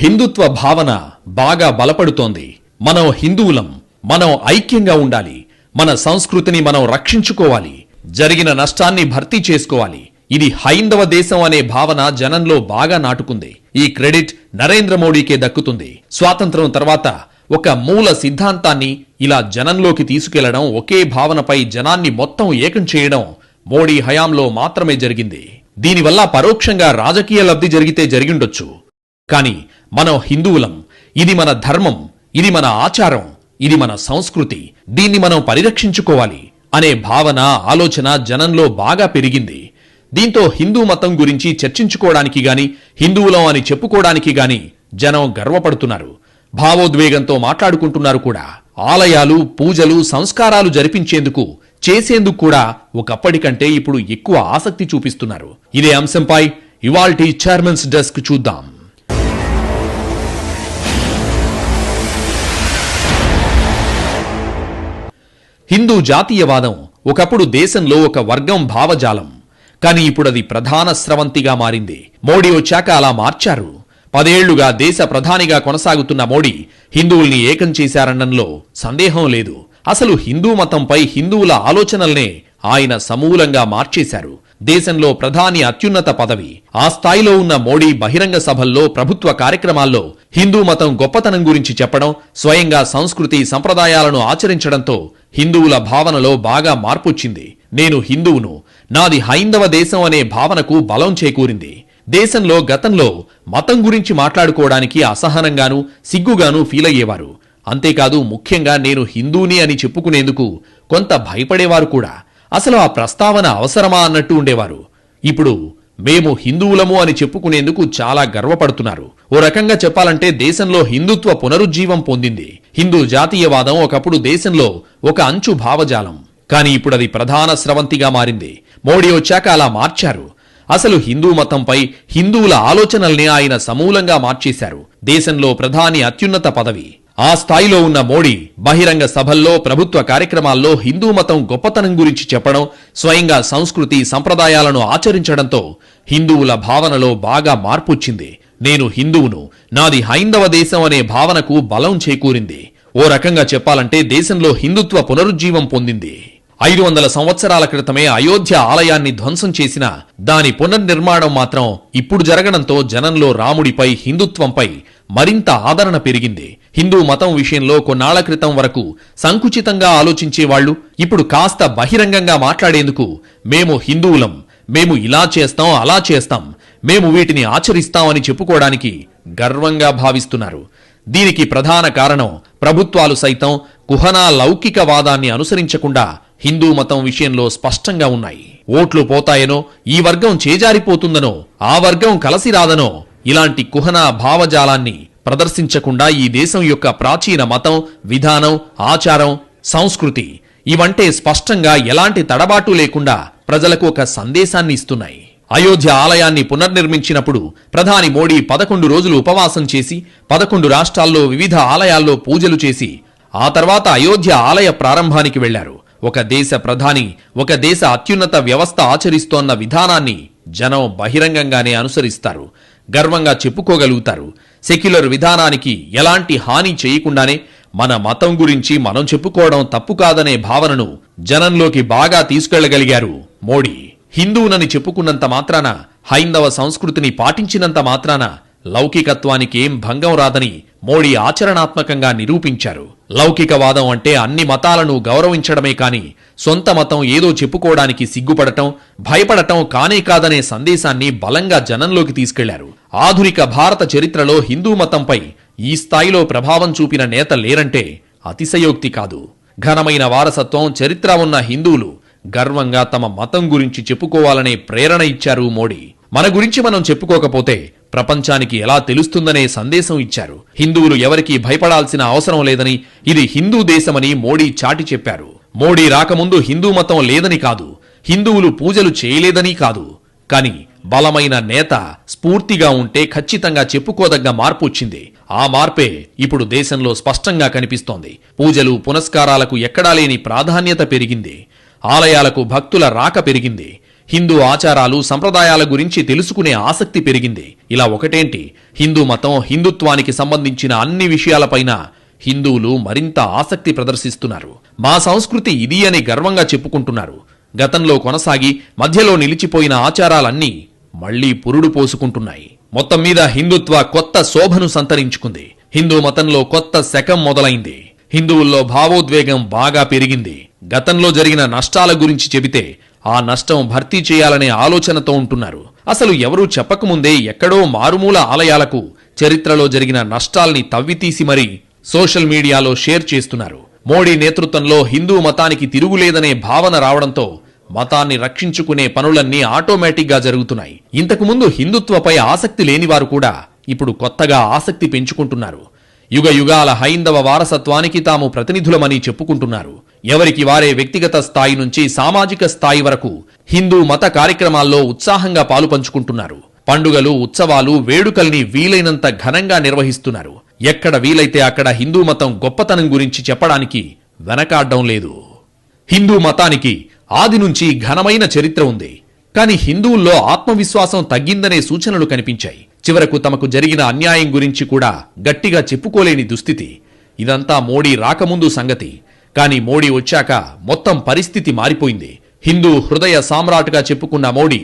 హిందుత్వ భావన బాగా బలపడుతోంది. మనం హిందువులం, మనం ఐక్యంగా ఉండాలి, మన సంస్కృతిని మనం రక్షించుకోవాలి, జరిగిన నష్టాన్ని భర్తీ చేసుకోవాలి. ఇది హైందవ దేశం అనే భావన జనంలో బాగా నాటుకుంది. ఈ క్రెడిట్ నరేంద్ర మోడీకే దక్కుతుంది. స్వాతంత్రం తర్వాత ఒక మూల సిద్ధాంతాన్ని ఇలా జనంలోకి తీసుకెళ్లడం, ఒకే భావనపై జనాన్ని మొత్తం ఏకం చేయడం మోడీ హయాంలో మాత్రమే జరిగింది. దీనివల్ల పరోక్షంగా రాజకీయ లబ్ధి జరిగితే జరిగిండొచ్చు. కానీ మనం హిందువులం, ఇది మన ధర్మం, ఇది మన ఆచారం, ఇది మన సంస్కృతి, దీన్ని మనం పరిరక్షించుకోవాలి అనే భావన, ఆలోచన జనంలో బాగా పెరిగింది. దీంతో హిందూ మతం గురించి చర్చించుకోవడానికి గాని, హిందువులం అని చెప్పుకోవడానికి గాని జనం గర్వపడుతున్నారు. భావోద్వేగంతో మాట్లాడుకుంటున్నారు కూడా. ఆలయాలు, పూజలు, సంస్కారాలు జరిపించేందుకు, చేసేందుకు కూడా ఒకప్పటికంటే ఇప్పుడు ఎక్కువ ఆసక్తి చూపిస్తున్నారు. ఇదే అంశంపై ఇవాల్టి చైర్మన్స్ డెస్క్ చూద్దాం. హిందూ జాతీయవాదం ఒకప్పుడు దేశంలో ఒక వర్గం భావజాలం. కానీ ఇప్పుడది ప్రధాన స్రవంతిగా మారింది. మోడీ వచ్చాక అలా మార్చారు. 10 ఏళ్లుగా దేశ ప్రధానిగా కొనసాగుతున్న మోడీ హిందువుల్ని ఏకం చేశారనడంలో సందేహం లేదు. అసలు హిందూ మతంపై హిందువుల ఆలోచనల్నే ఆయన సమూలంగా మార్చేశారు. దేశంలో ప్రధాని అత్యున్నత పదవి. ఆ స్థాయిలో ఉన్న మోడీ బహిరంగ సభల్లో, ప్రభుత్వ కార్యక్రమాల్లో హిందూ మతం గొప్పతనం గురించి చెప్పడం, స్వయంగా సంస్కృతి సంప్రదాయాలను ఆచరించడంతో హిందువుల భావనలో బాగా మార్పొచ్చింది. నేను హిందువును, నాది హైందవ దేశం అనే భావనకు బలం చేకూరింది. దేశంలో గతంలో మతం గురించి మాట్లాడుకోవడానికి అసహనంగానూ సిగ్గుగానూ ఫీల్ అయ్యేవారు. అంతేకాదు, ముఖ్యంగా నేను హిందూని అని చెప్పుకునేందుకు కొంత భయపడేవారు కూడా. అసలు ఆ ప్రస్తావన అవసరమా అన్నట్టు ఉండేవారు. ఇప్పుడు మేము హిందువులము అని చెప్పుకునేందుకు చాలా గర్వపడుతున్నారు. ఓ రకంగా చెప్పాలంటే దేశంలో హిందుత్వ పునరుజ్జీవం పొందింది. హిందూ జాతీయవాదం ఒకప్పుడు దేశంలో ఒక అంచు భావజాలం. కానీ ఇప్పుడది ప్రధాన స్రవంతిగా మారింది. మోడీ వచ్చాక అలా మార్చారు. అసలు హిందూ మతంపై హిందువుల ఆలోచనల్ని ఆయన సమూలంగా మార్చేశారు. దేశంలో ప్రధాని అత్యున్నత పదవి. ఆ స్థాయిలో ఉన్న మోడీ బహిరంగ సభల్లో, ప్రభుత్వ కార్యక్రమాల్లో హిందూ మతం గొప్పతనం గురించి చెప్పడం, స్వయంగా సంస్కృతి సంప్రదాయాలను ఆచరించడంతో హిందువుల భావనలో బాగా మార్పొచ్చింది. నేను హిందువును, నాది హైందవ దేశం అనే భావనకు బలం చేకూరింది. ఓ రకంగా చెప్పాలంటే దేశంలో హిందుత్వ పునరుజ్జీవం పొందింది. 500 సంవత్సరాల క్రితమే అయోధ్య ఆలయాన్ని ధ్వంసం చేసిన దాని పునర్నిర్మాణం మాత్రం ఇప్పుడు జరగడంతో జనంలో రాముడిపై, హిందుత్వంపై మరింత ఆదరణ పెరిగింది. హిందూ మతం విషయంలో కొన్నాళ్ల క్రితం వరకు సంకుచితంగా ఆలోచించేవాళ్లు ఇప్పుడు కాస్త బహిరంగంగా మాట్లాడేందుకు మేము హిందువులం, మేము ఇలా చేస్తాం, అలా చేస్తాం, మేము వీటిని ఆచరిస్తామని చెప్పుకోవడానికి గర్వంగా భావిస్తున్నారు. దీనికి ప్రధాన కారణం ప్రభుత్వాలు సైతం కుహనా లౌకికవాదాన్ని అనుసరించకుండా హిందూ మతం విషయంలో స్పష్టంగా ఉన్నాయి. ఓట్లు పోతాయనో, ఈ వర్గం చేజారిపోతుందనో, ఆ వర్గం కలసి రాదనో ఇలాంటి కుహనా భావజాలాన్ని ప్రదర్శించకుండా ఈ దేశం యొక్క ప్రాచీన మతం, విధానం, ఆచారం, సంస్కృతి ఇవంటే స్పష్టంగా ఎలాంటి తడబాటు లేకుండా ప్రజలకు ఒక సందేశాన్ని ఇస్తున్నాయి. అయోధ్య ఆలయాన్ని పునర్నిర్మించినప్పుడు ప్రధాని మోడీ 11 రోజులు ఉపవాసం చేసి 11 రాష్ట్రాల్లో వివిధ ఆలయాల్లో పూజలు చేసి ఆ తర్వాత అయోధ్య ఆలయ ప్రారంభానికి వెళ్లారు. ఒక దేశ ప్రధాని, ఒక దేశ అత్యున్నత వ్యవస్థ ఆచరిస్తోన్న విధానాన్ని జనం బహిరంగంగానే అనుసరిస్తారు, గర్వంగా చెప్పుకోగలుగుతారు. సెక్యులర్ విధానానికి ఎలాంటి హాని చేయకుండానే మన మతం గురించి మనం చెప్పుకోవడం తప్పు కాదనే భావనను జనంలోకి బాగా తీసుకెళ్లగలిగారు మోడీ. హిందువునని చెప్పుకున్నంత మాత్రాన, హైందవ సంస్కృతిని పాటించినంత మాత్రాన లౌకికత్వానికి ఏం భంగం రాదని మోడీ ఆచరణాత్మకంగా నిరూపించారు. లౌకికవాదం అంటే అన్ని మతాలను గౌరవించడమే కాని సొంత మతం ఏదో చెప్పుకోవడానికి సిగ్గుపడటం, భయపడటం కానే కాదనే సందేశాన్ని బలంగా జనంలోకి తీసుకెళ్లారు. ఆధునిక భారత చరిత్రలో హిందూ మతంపై ఈ స్థాయిలో ప్రభావం చూపిన నేత లేరంటే అతిశయోక్తి కాదు. ఘనమైన వారసత్వం, చరిత్ర ఉన్న హిందువులు గర్వంగా తమ మతం గురించి చెప్పుకోవాలనే ప్రేరణ ఇచ్చారు మోడీ. మన గురించి మనం చెప్పుకోకపోతే ప్రపంచానికి ఎలా తెలుస్తుందనే సందేశం ఇచ్చారు. హిందువులు ఎవరికీ భయపడాల్సిన అవసరం లేదని, ఇది హిందూ దేశమని మోడీ చాటి చెప్పారు. మోడీ రాకముందు హిందూ మతం లేదని కాదు, హిందువులు పూజలు చేయలేదని కాదు. కానీ బలమైన నేత స్ఫూర్తిగా ఉంటే ఖచ్చితంగా చెప్పుకోదగ్గ మార్పు వచ్చింది. ఆ మార్పే ఇప్పుడు దేశంలో స్పష్టంగా కనిపిస్తోంది. పూజలు, పునస్కారాలకు ఎక్కడా లేని ప్రాధాన్యత పెరిగింది. ఆలయాలకు భక్తుల రాక పెరిగింది. హిందూ ఆచారాలు సంప్రదాయాల గురించి తెలుసుకునే ఆసక్తి పెరిగింది. ఇలా ఒకటేంటి, హిందూ మతం, హిందుత్వానికి సంబంధించిన అన్ని విషయాలపైన హిందువులు మరింత ఆసక్తి ప్రదర్శిస్తున్నారు. మా సంస్కృతి ఇది అని గర్వంగా చెప్పుకుంటున్నారు. గతంలో కొనసాగి మధ్యలో నిలిచిపోయిన ఆచారాలన్నీ మళ్లీ పురుడు పోసుకుంటున్నాయి. మొత్తం మీద హిందుత్వ కొత్త శోభను సంతరించుకుంది. హిందూ మతంలో కొత్త శకం మొదలైంది. హిందువుల్లో భావోద్వేగం బాగా పెరిగింది. గతంలో జరిగిన నష్టాల గురించి చెబితే ఆ నష్టం భర్తీ చేయాలనే ఆలోచనతో ఉంటున్నారు. అసలు ఎవరూ చెప్పకముందే ఎక్కడో మారుమూల ఆలయాలకు చరిత్రలో జరిగిన నష్టాల్ని తవ్వితీసి మరీ సోషల్ మీడియాలో షేర్ చేస్తున్నారు. మోడీ నేతృత్వంలో హిందూ మతానికి తిరుగులేదనే భావన రావడంతో మతాన్ని రక్షించుకునే పనులన్నీ ఆటోమేటిక్గా జరుగుతున్నాయి. ఇంతకుముందు హిందుత్వపై ఆసక్తి లేనివారు కూడా ఇప్పుడు కొత్తగా ఆసక్తి పెంచుకుంటున్నారు. యుగ యుగాల హైందవ వారసత్వానికి తాము ప్రతినిధులమని చెప్పుకుంటున్నారు. ఎవరికి వారే వ్యక్తిగత స్థాయి నుంచి సామాజిక స్థాయి వరకు హిందూ మత కార్యక్రమాల్లో ఉత్సాహంగా పాలుపంచుకుంటున్నారు. పండుగలు, ఉత్సవాలు, వేడుకల్ని వీలైనంత ఘనంగా నిర్వహిస్తున్నారు. ఎక్కడ వీలైతే అక్కడ హిందూ మతం గొప్పతనం గురించి చెప్పడానికి వెనకాడ్డం లేదు. హిందూ మతానికి ఆది నుంచి ఘనమైన చరిత్ర ఉంది. కానీ హిందువుల్లో ఆత్మవిశ్వాసం తగ్గిందనే సూచనలు కనిపించాయి. చివరకు తమకు జరిగిన అన్యాయం గురించి కూడా గట్టిగా చెప్పుకోలేని దుస్థితి. ఇదంతా మోడీ రాకముందు సంగతి. కానీ మోడీ వచ్చాక మొత్తం పరిస్థితి మారిపోయింది. హిందూ హృదయ సామ్రాట్గా చెప్పుకున్న మోడీ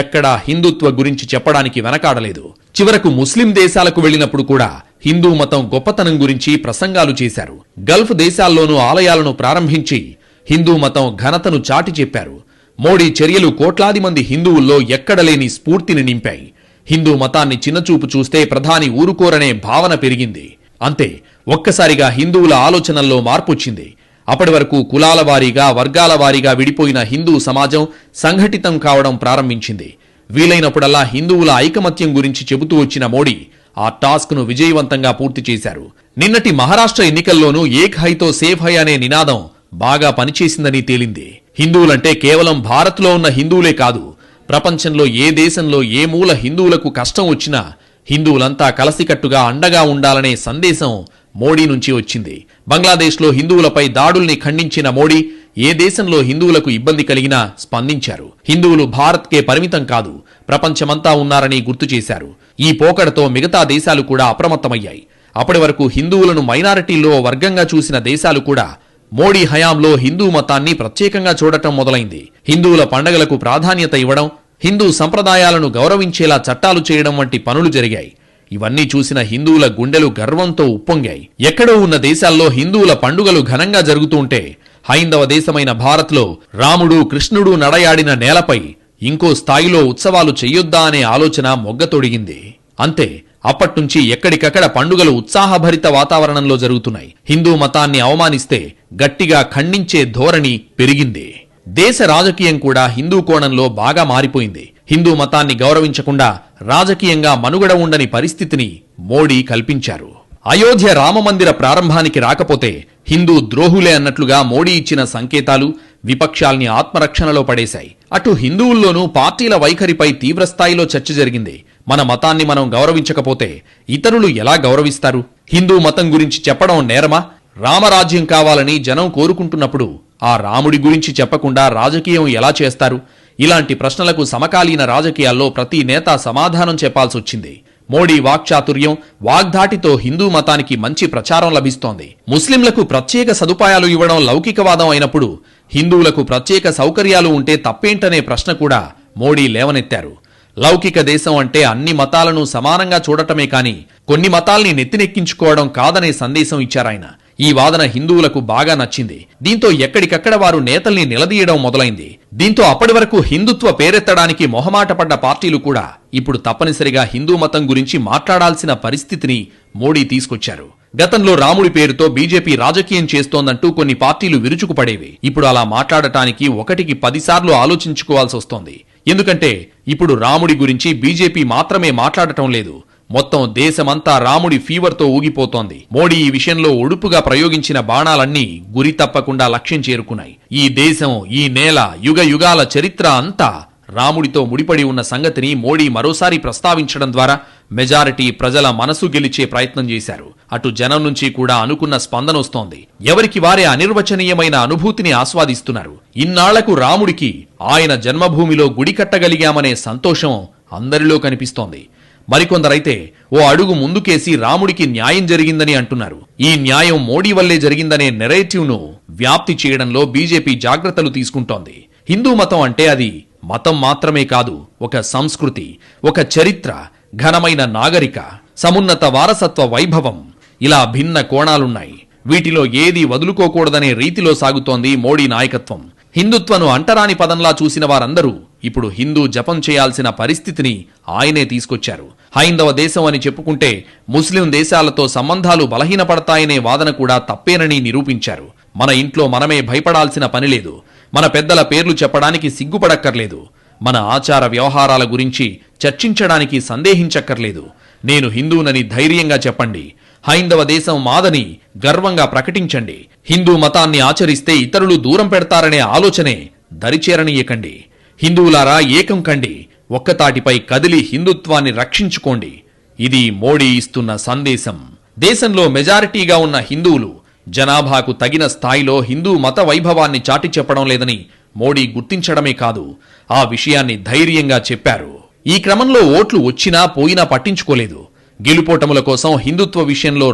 ఎక్కడా హిందుత్వ గురించి చెప్పడానికి వెనకాడలేదు. చివరకు ముస్లిం దేశాలకు వెళ్లినప్పుడు కూడా హిందూ మతం గొప్పతనం గురించి ప్రసంగాలు చేశారు. గల్ఫ్ దేశాల్లోనూ ఆలయాలను ప్రారంభించి హిందూ మతం ఘనతను చాటి చెప్పారు. మోడీ చర్యలు కోట్లాది మంది హిందువుల్లో ఎక్కడలేని స్ఫూర్తిని నింపాయి. హిందూ మతాన్ని చిన్నచూపు చూస్తే ప్రధాని ఊరుకోరనే భావన పెరిగింది. అంతే, ఒక్కసారిగా హిందువుల ఆలోచనల్లో మార్పొచ్చింది. అప్పటి వరకు కులాల వారీగా, వర్గాల వారీగా విడిపోయిన హిందూ సమాజం సంఘటితం కావడం ప్రారంభించింది. వీలైనప్పుడల్లా హిందువుల ఐకమత్యం గురించి చెబుతూ వచ్చిన మోడీ ఆ టాస్క్ ను విజయవంతంగా పూర్తి చేశారు. నిన్నటి మహారాష్ట్ర ఎన్నికల్లోనూ ఏక్ హైతో సేఫ్ హై అనే నినాదం బాగా పనిచేసిందని తేలింది. హిందువులంటే కేవలం భారత్లో ఉన్న హిందువులే కాదు, ప్రపంచంలో ఏ దేశంలో ఏ మూల హిందువులకు కష్టం వచ్చినా హిందువులంతా కలసికట్టుగా అండగా ఉండాలనే సందేశం మోడీ నుంచి వచ్చింది. బంగ్లాదేశ్లో హిందువులపై దాడుల్ని ఖండించిన మోడీ ఏ దేశంలో హిందువులకు ఇబ్బంది కలిగినా స్పందించారు. హిందువులు భారత్కే పరిమితం కాదు, ప్రపంచమంతా ఉన్నారని గుర్తు చేశారు. ఈ పోకడతో మిగతా దేశాలు కూడా అప్రమత్తమయ్యాయి. అప్పటి వరకు హిందువులను మైనారిటీలో వర్గంగా చూసిన దేశాలు కూడా మోడీ హయాంలో హిందూ మతాన్ని ప్రత్యేకంగా చూడటం మొదలైంది. హిందువుల పండగలకు ప్రాధాన్యత ఇవ్వడం, హిందూ సంప్రదాయాలను గౌరవించేలా చట్టాలు చేయడం వంటి పనులు జరిగాయి. ఇవన్నీ చూసిన హిందువుల గుండెలు గర్వంతో ఉప్పొంగాయి. ఎక్కడో ఉన్న దేశాల్లో హిందువుల పండుగలు ఘనంగా జరుగుతూ ఉంటే హైందవ దేశమైన భారత్లో రాముడు, కృష్ణుడు నడయాడిన నేలపై ఇంకో స్థాయిలో ఉత్సవాలు చెయ్యొద్దా అనే ఆలోచన మొగ్గతొడిగింది. అంతే, అప్పట్నుంచి ఎక్కడికక్కడ పండుగలు ఉత్సాహభరిత వాతావరణంలో జరుగుతున్నాయి. హిందూ మతాన్ని అవమానిస్తే గట్టిగా ఖండించే ధోరణి పెరిగింది. దేశ రాజకీయం కూడా హిందూ కోణంలో బాగా మారిపోయింది. హిందూ మతాన్ని గౌరవించకుండా రాజకీయంగా మనుగడ ఉండని పరిస్థితిని మోడీ కల్పించారు. అయోధ్య రామమందిర ప్రారంభానికి రాకపోతే హిందూ ద్రోహులే అన్నట్లుగా మోడీ ఇచ్చిన సంకేతాలు విపక్షాల్ని ఆత్మరక్షణలో పడేశాయి. అటు హిందువుల్లోనూ పార్టీల వైఖరిపై తీవ్రస్థాయిలో చర్చ జరిగింది. మన మతాన్ని మనం గౌరవించకపోతే ఇతరులు ఎలా గౌరవిస్తారు? హిందూ మతం గురించి చెప్పడం నేరమా? రామరాజ్యం కావాలని జనం కోరుకుంటున్నప్పుడు ఆ రాముడి గురించి చెప్పకుండా రాజకీయం ఎలా చేస్తారు? ఇలాంటి ప్రశ్నలకు సమకాలీన రాజకీయాల్లో ప్రతి నేత సమాధానం చెప్పాల్సొచ్చింది. మోడీ వాక్చాతుర్యం, వాగ్ధాటితో హిందూ మతానికి మంచి ప్రచారం లభిస్తోంది. ముస్లింలకు ప్రత్యేక సదుపాయాలు ఇవ్వడం లౌకికవాదం అయినప్పుడు హిందువులకు ప్రత్యేక సౌకర్యాలు ఉంటే తప్పేంటనే ప్రశ్న కూడా మోడీ లేవనెత్తారు. లౌకిక దేశం అంటే అన్ని మతాలను సమానంగా చూడటమే కాని కొన్ని మతాల్ని నెత్తినెక్కించుకోవడం కాదనే సందేశం ఇచ్చారాయన. ఈ వాదన హిందువులకు బాగా నచ్చింది. దీంతో ఎక్కడికక్కడ వారు నేతల్ని నిలదీయడం మొదలైంది. దీంతో అప్పటి వరకు హిందుత్వ పేరెత్తడానికి మొహమాటపడ్డ పార్టీలు కూడా ఇప్పుడు తప్పనిసరిగా హిందూ మతం గురించి మాట్లాడాల్సిన పరిస్థితిని మోడీ తీసుకొచ్చారు. గతంలో రాముడి పేరుతో బీజేపీ రాజకీయం చేస్తోందంటూ కొన్ని పార్టీలు విరుచుకుపడేవి. ఇప్పుడు అలా మాట్లాడటానికి 1కి 10 సార్లు ఆలోచించుకోవాల్సి వస్తోంది. ఎందుకంటే ఇప్పుడు రాముడి గురించి బీజేపీ మాత్రమే మాట్లాడటం లేదు, మొత్తం దేశమంతా రాముడి ఫీవర్తో ఊగిపోతోంది. మోడీ ఈ విషయంలో ఒడుపుగా ప్రయోగించిన బాణాలన్నీ గురి తప్పకుండా లక్ష్యం చేరుకున్నాయి. ఈ దేశం, ఈ నేల, యుగ యుగాల చరిత్ర అంతా రాముడితో ముడిపడి ఉన్న సంగతిని మోడీ మరోసారి ప్రస్తావించడం ద్వారా మెజారిటీ ప్రజల మనసు గెలిచే ప్రయత్నం చేశారు. అటు జనం నుంచి కూడా అనుకున్న స్పందన వస్తోంది. ఎవరికి వారే అనిర్వచనీయమైన అనుభూతిని ఆస్వాదిస్తున్నారు. ఇన్నాళ్లకు రాముడికి ఆయన జన్మభూమిలో గుడి కట్టగలిగామనే సంతోషం అందరిలో కనిపిస్తోంది. మరికొందరైతే ఓ అడుగు ముందుకేసి రాముడికి న్యాయం జరిగిందని అంటున్నారు. ఈ న్యాయం మోడీ వల్లే జరిగిందనే నెరేటివ్ను వ్యాప్తి చేయడంలో బీజేపీ జాగ్రత్తలు తీసుకుంటోంది. హిందూ మతం అంటే అది మతం మాత్రమే కాదు, ఒక సంస్కృతి, ఒక చరిత్ర, ఘనమైన నాగరిక, సమున్నత వారసత్వ వైభవం, ఇలా భిన్న కోణాలున్నాయి. వీటిలో ఏది వదులుకోకూడదనే రీతిలో సాగుతోంది మోడీ నాయకత్వం. హిందుత్వను అంటరాని పదంలా చూసిన వారందరూ ఇప్పుడు హిందూ జపం చేయాల్సిన పరిస్థితిని ఆయనే తీసుకొచ్చారు. హైందవ దేశం అని చెప్పుకుంటే ముస్లిం దేశాలతో సంబంధాలు బలహీనపడతాయనే వాదన కూడా తప్పేనని నిరూపించారు. మన ఇంట్లో మనమే భయపడాల్సిన పనిలేదు. మన పెద్దల పేర్లు చెప్పడానికి సిగ్గుపడక్కర్లేదు. మన ఆచార వ్యవహారాల గురించి చర్చించడానికి సందేహించక్కర్లేదు. నేను హిందూనని ధైర్యంగా చెప్పండి. హైందవ దేశం మాదని గర్వంగా ప్రకటించండి. హిందూ మతాన్ని ఆచరిస్తే ఇతరులు దూరం పెడతారనే ఆలోచనే దరిచేరనీయకండి. హిందువులారా ఏకం కండి. ఒక్కతాటిపై కదిలి హిందుత్వాన్ని రక్షించుకోండి. ఇది మోడీ ఇస్తున్న సందేశం. దేశంలో మెజారిటీగా ఉన్న హిందువులు జనాభాకు తగిన స్థాయిలో హిందూ మత వైభవాన్ని చాటి చెప్పడం లేదని మోడీ గుర్తించడమే కాదు, ఆ విషయాన్ని ధైర్యంగా చెప్పారు. ఈ క్రమంలో ఓట్లు వచ్చినా పోయినా పట్టించుకోలేదు. గెలుపోటముల కోసం హిందుత్వ విషయంలో